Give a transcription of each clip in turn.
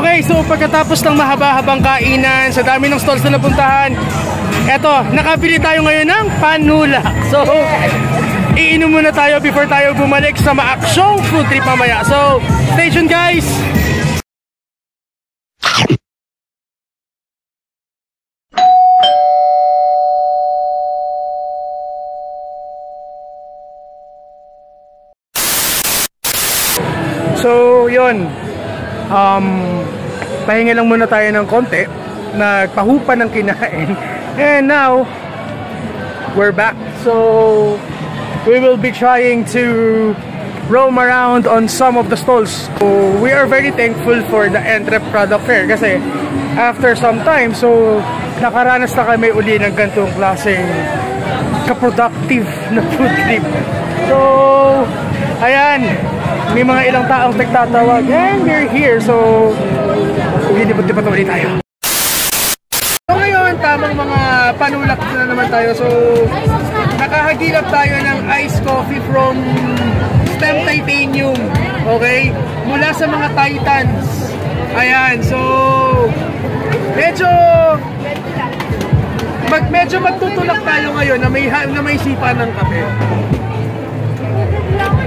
Okay, so pagkatapos ng mahaba-habang kainan, sa dami ng stalls na napuntahan, eto, nakabili tayo ngayon ng panula. So, iinom muna tayo before tayo bumalik sa maaksyong food trip mamaya. So, stay tuned guys! So, yun. Pahinga lang muna tayo ng konti. Nagpahupa ng kinain. And now, we're back. So, we will be trying to roam around on some of the stalls. So, we are very thankful for the Entrep Product Fair kasi after some time, so nakaranas na kami uli ng ganitong klaseng ka-productive na food trip. So, ayan, may mga ilang taong nagtatawag and we're here. So, lilibot-libot ulit tayo. So ngayon, tamang mga panulak na naman tayo. So, nakahagilap tayo ng iced coffee from Stem Titanium. Okay? Mula sa mga Titans. Ayan, so medyo magtutulak tayo ngayon na may sipa ng kape.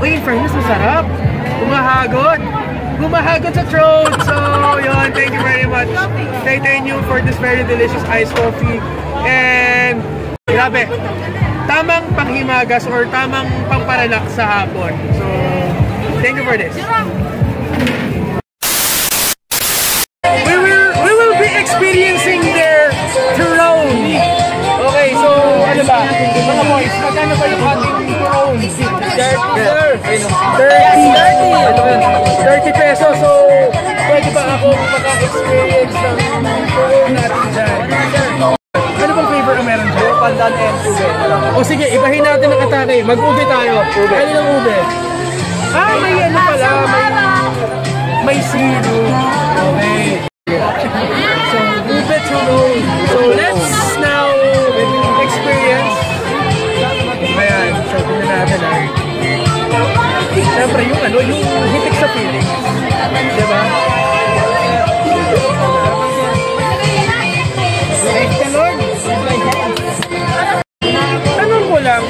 Uy, in fairness, masarap. Humahagod sa throat. So, yun, thank you very much Titanium for this very delicious iced coffee. And, grabe, tamang panghimagas or tamang pangparalak sa hapon. So, thank you for this. We will be experiencing their Turon. Okay, so, ano ba? Mga boys, magkano ba yung ating Turon? 30 pesos. So, pwede ba ako maka-experience ng Turon natin dyan? Ano bang flavor ang meron dyan? Pandan and ube. O sige, ibahin natin ang atake. Mag-ube tayo. Ano ng ube? May ano pala. May sino. Okay. So, ube Turon. So, let's now experience. Ayan. So, tingnan natin siyempre yung hitik sa feeling. Diba? Thank the Lord. Tanong ko lang,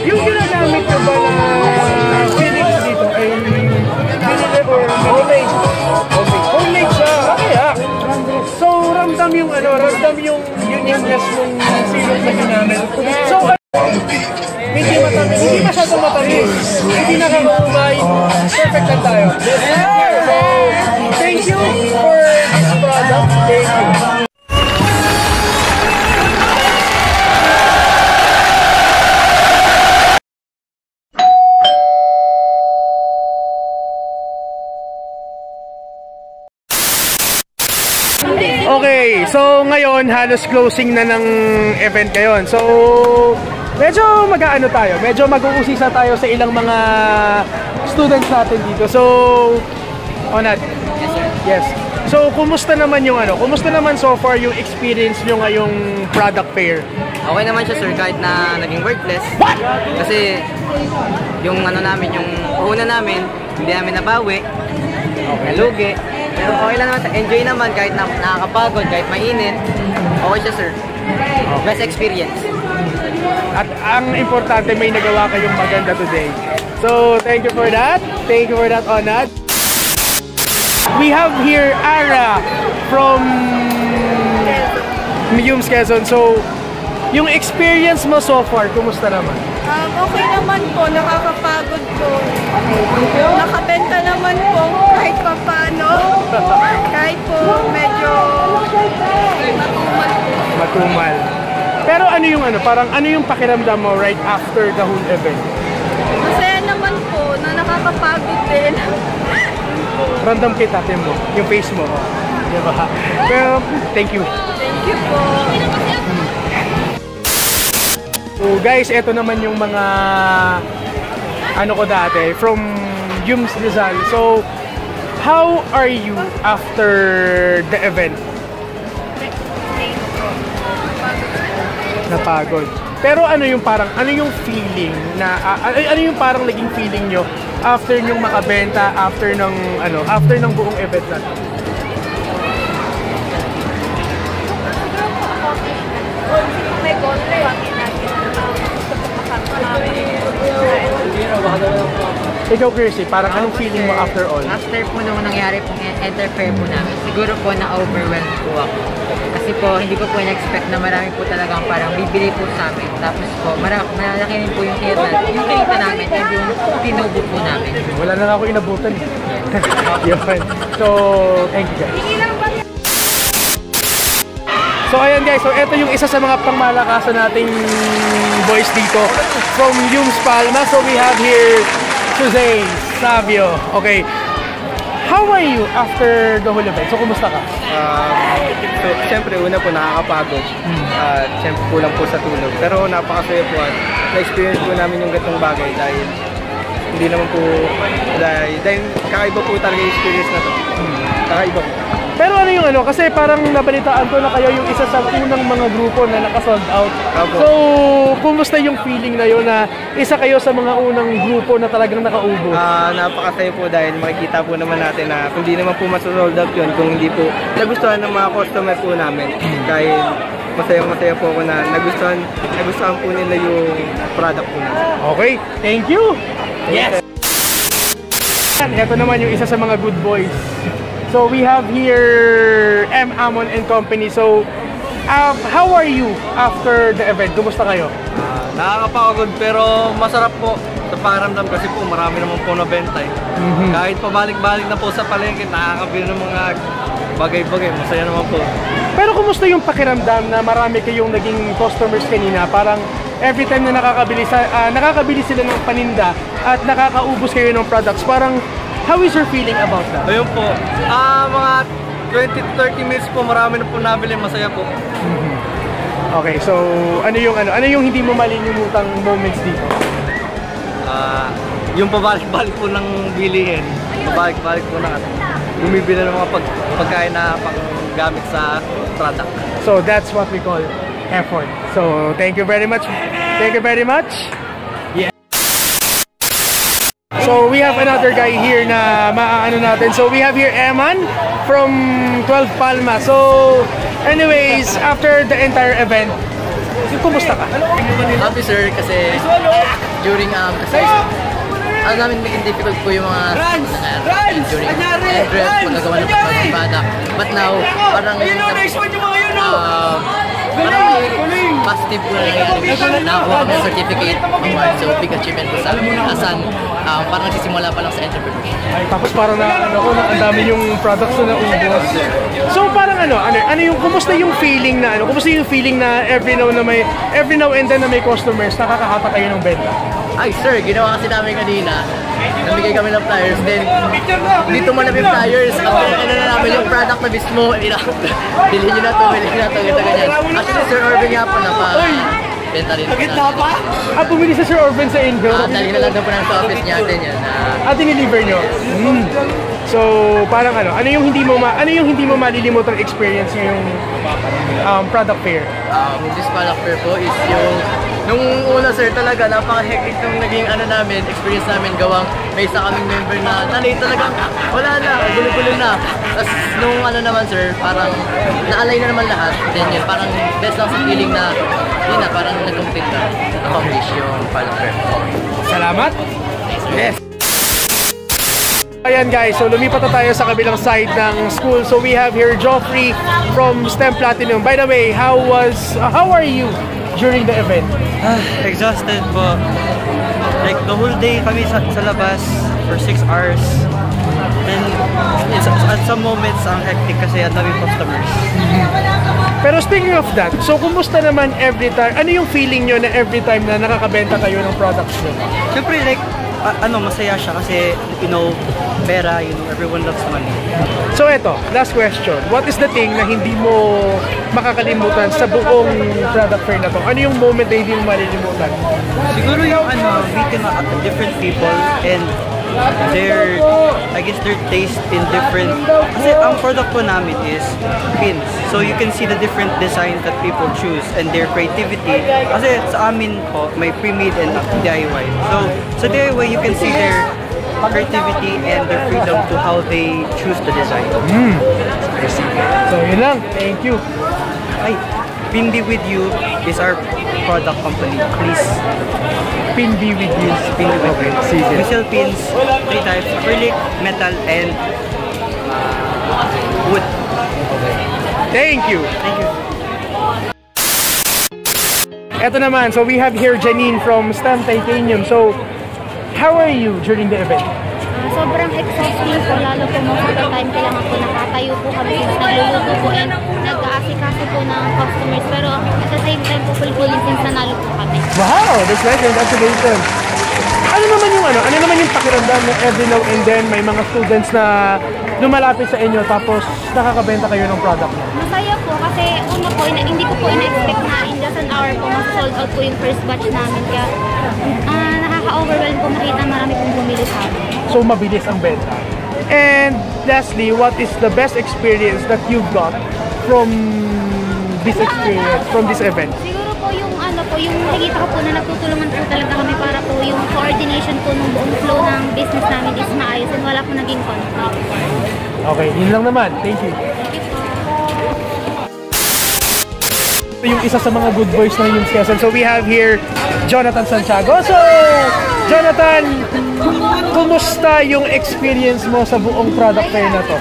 yung ginagamit ko ba na feelings dito ay binili or homemade? Homemade siya. Kaya, so ramdam yung unionness ng syrup na ginamit. So, hindi masyadong matamis. Hindi nakakaumay. Perfect lang tayo. So, thank you for this product. Thank you. Okay, so ngayon halos closing na ng event ngayon. So, medyo mag-aano tayo, medyo mag-uusisa tayo sa ilang mga students natin dito. So, Onad. Yes, sir. Yes. So, kumusta naman so far yung experience nyo ngayong product fair? Okay naman siya, sir, kahit na naging worthless. Kasi yung yung puhunan namin, hindi namin nabawi. Nalugi. Pero okay lang naman, enjoy naman kahit na nakakapagod, kahit mainit. Okay siya, sir. Best experience. At ang importante, may nagawa kayong maganda today. So, thank you for that. Thank you for that, Onad. We have here Ara from Yums, Quezon. So, yung experience mo so far, kumusta naman? Okay naman po, nakakapagod po. Nakabenta naman po kahit pa paano. Kahit po medyo matumal. Pero ano yung pakiramdam mo right after the whole event? Masaya naman po na nakakapagod din. Random kita, mo, yung face mo. Diba? Pero, thank you. Thank you po. So guys, eto naman yung mga ko dati from Yums Rizal. So, how are you after the event? Napagod. Pero ano yung feeling na ano yung parang naging feeling nyo after nyong makabenta, after ng buong event natin? Ikaw, Kirsty, parang anong feeling mo after all? After po nung nangyari pong enter-fair po namin, siguro po na-overwhelmed po ako. Kasi po, hindi ko po in-expect na marami po talagang parang bibili po sa amin. Tapos po, malaki rin po yung kinita namin and yung tinubo po namin. Wala na ako inabutan. Yun. So, thank you guys. So ayan guys, so ito yung isa sa mga pangmalakasan nating boys dito from Yums Palma. So we have here Suzanne, Savio. Okay. How are you after the whole event? So kumusta ka? So siyempre una po nakakapagod. Siyempre kulang po sa tulog. Pero napakasaya po at na-experience po namin yung ganitong bagay dahil hindi naman po dahil kakaiba po talaga yung experience na to. Kakaiba po. Pero ano yung ano, kasi parang nabalitaan ko na kayo yung isa sa unang mga grupo na naka-sold out. So, kumusta yung feeling na yun na isa kayo sa mga unang grupo na talagang nakaubos? Napakasaya po dahil makikita po naman natin na kung di naman po masold out yun, kung hindi po nagustuhan ng mga customer po namin. Dahil masaya po ako na nagustuhan po nila yung product po namin. Okay, thank you! Yes! Ito naman yung isa sa mga good boys. So we have here M. Amon and Company. So how are you after the event? Kumusta kayo? Nakakapagod pero masarap po sa pakiramdam kasi po marami naman po nabenta eh. Kahit pabalik-balik na po sa palengke, nakakabili ng mga bagay-bagay, masaya naman po. Pero kumusta yung pakiramdam na marami kayong naging customers kanina? Parang every time na nakakabili sila ng paninda at nakakaubos kayo ng products, parang how is your feeling about that? Ayun po, mga 20 to 30 minutes po, marami na po nabili, masaya po. Okay, so ano yung hindi mo malilimutang moments dito? Yung pabalik-balik po ng bilihin, pabalik-balik po na bumibili ng mga pagkain na panggamit sa product. So that's what we call effort. So thank you very much. Thank you very much. Yeah. So we have another guy here na maaano natin. So we have here Eman from 12 Palma. So anyways, after the entire event, kumusta ka? Happy sir, kasi during kasi ano namin maging difficult po yung mga during address, pagkagawa ng product. But now, parang positive po na nangyari. Nakakuha kami ng certificate award, so big achievement po sa amin. Asan, parang nagsisimula pa lang sa entrepreneurship. Tapos parang ang dami yung products na naubos. So parang ano yung kumusta yung feeling na kumusta yung feeling na every now and then na may customers, nakakahata kayo ng benta? Ay sir, ginawa kasi namin kanina. Namigay kami ng flyers, then dito man yung flyers, ano na namin yung product na mismo, bilhin nyo na to, ganito, ganyan. Actually, Sir Orben nga po na benta rin. Bumili sa Sir Orben sa inyo? Dahil na lang daw po ng office niya din yan. Diniliver nyo? So, parang ano yung hindi mo malilimutang experience yung product fair? This product fair po is yung nung una sir talaga, napaka-hectic nung naging experience namin gawang may isa kaming member na nanay talagang wala na, gulo-gulo na. Tapos nung naman sir, parang naalay na naman lahat. Then yun, parang best lang sa feeling na yun na, parang nag-complete na, accomplish yung product fair. Salamat! Yes! Ayan guys, so lumipat na tayo sa kabilang side ng school. So we have here Joffrey from STEM Platinum. By the way, how are you during the event? Exhausted po. Like the whole day kami sa labas for 6 hours. Then at some moments ang hectic kasi ang daming customers. Pero speaking of that, so kumusta naman every time? Ano yung feeling nyo na every time na nakakabenta kayo ng products nyo? Siyempre like masaya siya kasi pera, everyone loves money. So eto, last question. What is the thing na hindi mo makakalimutan sa buong product fair na to? Ano yung moment na hindi mo malilimutan? Siguro yung meeting different people and their taste in different, kasi ang product po namin is pins. So you can see the different designs that people choose and their creativity. Kasi sa amin po, may pre-made and DIY. So sa DIY, you can see their creativity and their freedom to how they choose the design. So yun lang. Thank you. Ay, Pin Be With You is our product company. Please. Pin Be With You. Pin Be With You. Sige. We sell pins, 3 types, acrylic, metal, and wood. Thank you. Thank you. Ito naman, so we have here Janine from STEM Titanium. So, how are you during the event? Sobrang exhausting po, lalo po most of the time kailangan po nakatayo po kami since nagluluto po and nag-aasikaso po ng customers. Pero at the same time po fulfilling since nanalo po kami. Wow, that's nice. Congratulations. Ano naman yung pakiramdam na every now and then may mga students na lumalapit sa inyo tapos nakakabenta kayo ng product mo? Masaya po kasi una po, hindi ko po ina-expect na in just an hour po mas-sold out po yung first batch namin. Kaya nakaka-overwhelm po makita marami pong bumili sa amin. So, mabilis ang benta. And lastly, what is the best experience that you've got from this experience, from this event? Siguro po yung yung nakikita ko po na nagtutulungan po talaga kami para po yung coordination po ng buong flow ng business namin is maayos and wala po naging conflict. Okay, yun lang naman. Thank you. Yung isa sa mga good boys ng Yums Quezon. So we have here Jonathan Santiago. So, Jonathan, kumusta yung experience mo sa buong product fair na to?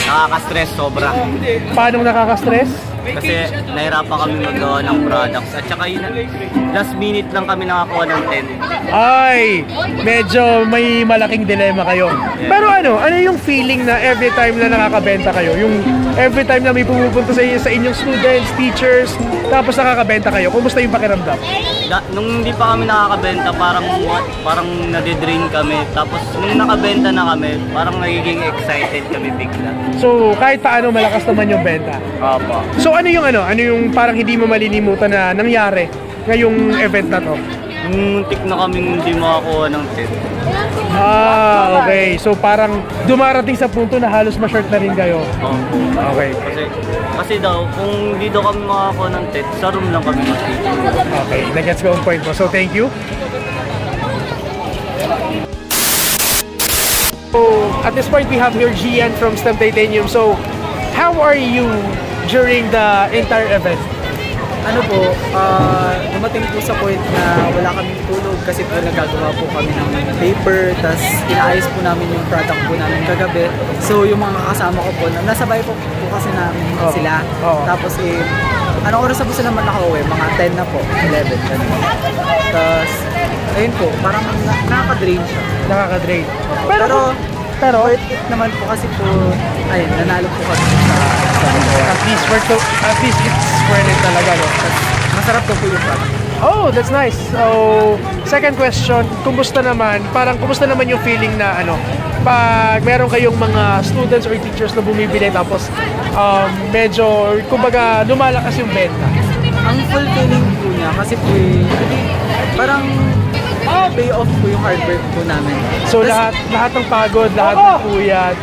Nakaka-stress sobra. Paano nakaka-stress? Kasi nahirapan kami magawa ng products. At saka yun, last minute lang kami nakakuha ng 10. Ay, medyo may malaking dilema kayo. Pero ano yung feeling na every time na nakakabenta kayo? Yung every time na may pumupunta sa inyong students, teachers, tapos nakakabenta kayo, kumusta yung pakiramdam? Nung hindi pa kami nakakabenta, parang nade-drain kami. Tapos nung nakabenta na kami, parang nagiging excited kami bigla. So, kahit paano malakas naman yung benta. Opo. So, ano yung parang hindi mo malilimutan na nangyari ngayong event na to? Muntik na kaming hindi makakuha ng 10. Ah, okay. So, parang dumarating sa punto na halos ma-short na rin kayo. Okay. Kasi daw, kung hindi daw kami makakuha ng 10, sa room lang kami mag-teaching. Okay, nag-gets ko ang point mo. So, thank you. So, at this point, we have here Gian from STEM Titanium. So, how are you during the entire event? Ano po, dumating po sa point na wala kaming tulog kasi po nagagawa po kami ng paper, tas inaayos po namin yung product po namin kagabi. So yung mga kasama ko po, nasabay po kasi namin sila. Tapos anong oras na po sila nakauwi? Mga 10 na po, 11. Tas, ayun po, parang nakaka-drain siya. Nakaka-drain. Pero worth it naman po kasi po, ayun, nanalo po kami sa at least it's worth it talaga, no? Masarap po yung product. Oh, that's nice. So, second question, kumusta naman yung feeling na pag meron kayong mga students or teachers na bumibili tapos medyo, kumbaga, lumalakas yung benta? Ang fulfilling po niya kasi po parang pay off po yung hard work po namin. So, lahat ng pagod, lahat ng puyat.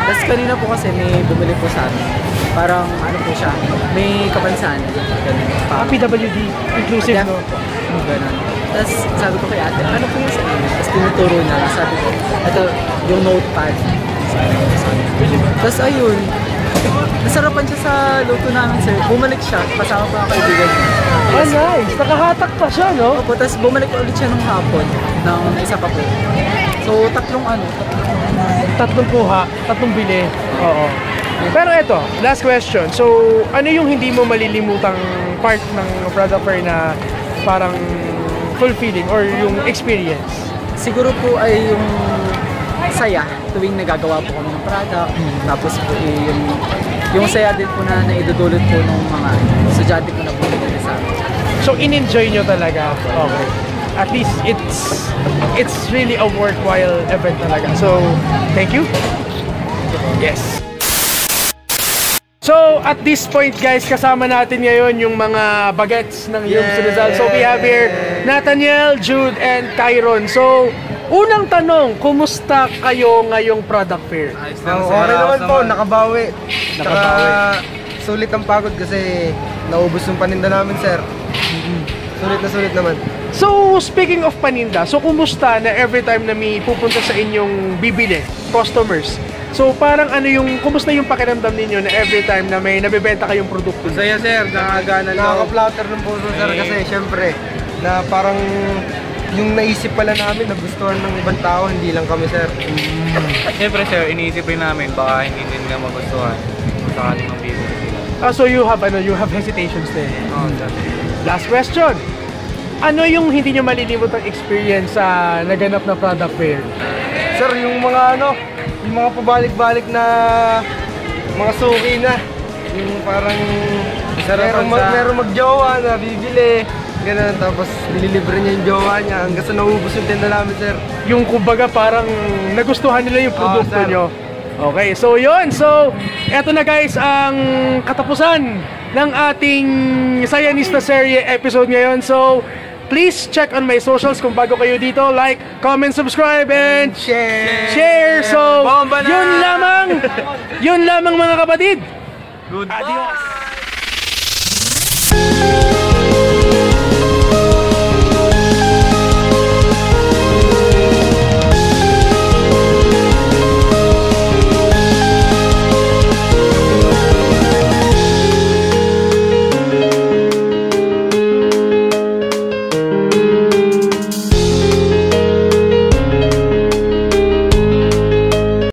Tapos kanina po kasi may bumili po sa amin. Parang po siya, may kapansahan. PWD, inclusive, no? Ganun. Tapos sabi ko kay ate, ano po yung sa inyo? Tapos tinuturo niya, sabi ko, ito yung notepad. Tapos ayun, nasarapan siya sa luto namin, sir. Bumalik siya, kasama pa ang kaibigan niya. Oh, nice! Nakahatak pa siya, no? Opo, tapos bumalik ulit siya nung hapon, ng isa pa po. So, tatlong kuha, tatlong bili. Oo. Pero eto, last question. So, ano yung hindi mo malilimutang part ng product fair na parang fulfilling or yung experience? Siguro po ay yung saya tuwing nagagawa po kami ng product. Tapos po yung saya din po na naidudulot po ng mga estudyante po na bumili sa amin. So, in-enjoy nyo talaga? Okay. At least it's really a worthwhile event talaga. So, thank you. Yes. So, at this point guys, kasama natin ngayon yung mga bagets ng Yums Rizal. So, we have here Nathaniel, Jude, and Kyron. So, unang tanong, kumusta kayo ngayong product fair? Okay naman po, nakabawi. Tsaka sulit ang pagod kasi naubos yung paninda namin, sir. Sulit naman. So, speaking of paninda, so kumusta na every time na may pupunta sa inyong bibili, customers, So parang ano yung, kumusta yung pakiramdam ninyo na every time na may nabebenta kayong produkto? Masaya sir, nakagana lang. Nakaka-flatter ng puso sir kasi syempre na parang yung naisip pala namin nagustuhan ng ibang tao, hindi lang kami sir. Siyempre sir, iniisip rin namin baka hindi din nga magustuhan sa ating mga business. So you have hesitations din. Sir. Last question. Ano yung hindi nyo malilimutang experience sa naganap na product fair? Sir, yung mga yung mga pabalik-balik na mga suki na. Yung parang merong mag-jowa na bibili. Ganun, tapos nililibre niya yung jowa niya hanggang sa naubos yung tinda namin, sir. Yung kumbaga parang nagustuhan nila yung produkto sir. nyo. Okay, so yun. So, eto na guys ang katapusan ng ating Sayanista Serye episode ngayon. So, please check on my socials kung bago kayo dito. Like, comment, subscribe, and share. So, yun lamang mga kapatid. Good. Adios.